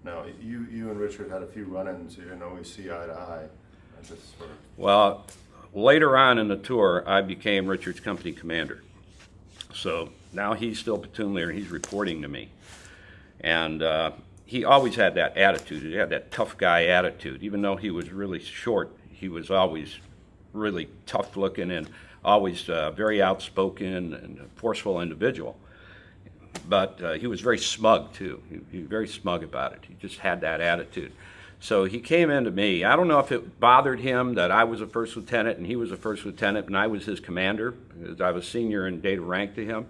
Now, you and Richard had a few run-ins. You didn't always see eye to eye. I just sort of, Well, later on in the tour, I became Richard's company commander. So now he's still platoon leader, and he's reporting to me. And he always had that attitude. He had that tough guy attitude. Even though he was really short, he was always really tough looking and always very outspoken and a forceful individual. But he was very smug too. He was very smug about it. He just had that attitude. So he came into me. I don't know if it bothered him that I was a first lieutenant and he was a first lieutenant and I was his commander, because I was senior in data rank to him.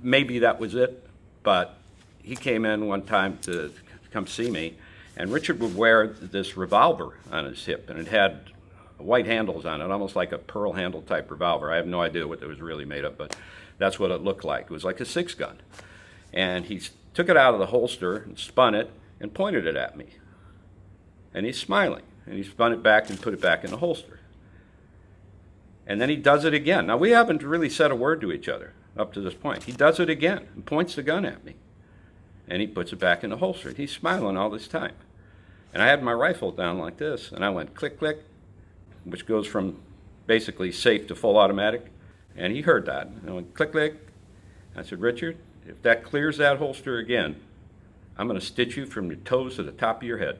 Maybe that was it, but he came in one time to come see me, and Richard would wear this revolver on his hip, and it had white handles on it, almost like a pearl handle type revolver. I have no idea what it was really made of, but that's what it looked like. It was like a 6-gun. And he took it out of the holster and spun it and pointed it at me. And he's smiling. And he spun it back and put it back in the holster. And then he does it again. Now, we haven't really said a word to each other up to this point. He does it again and points the gun at me. And he puts it back in the holster. And he's smiling all this time. And I had my rifle down like this, and I went click, click, which goes from basically safe to full automatic. And he heard that. And I went click, click. I said, Richard, if that clears that holster again, I'm going to stitch you from your toes to the top of your head.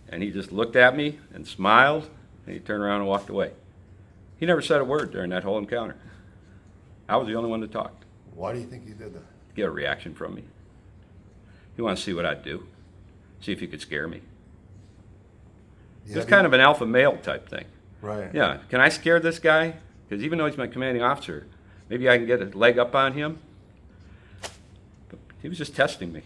And he just looked at me and smiled, and he turned around and walked away. He never said a word during that whole encounter. I was the only one that talked. why do you think he did that? Get a reaction from me. He wanted to see what I'd do, see if he could scare me. Yeah, It's kind of an alpha male type thing. right. Yeah, can I scare this guy? Because even though he's my commanding officer, maybe I can get a leg up on him. But he was just testing me.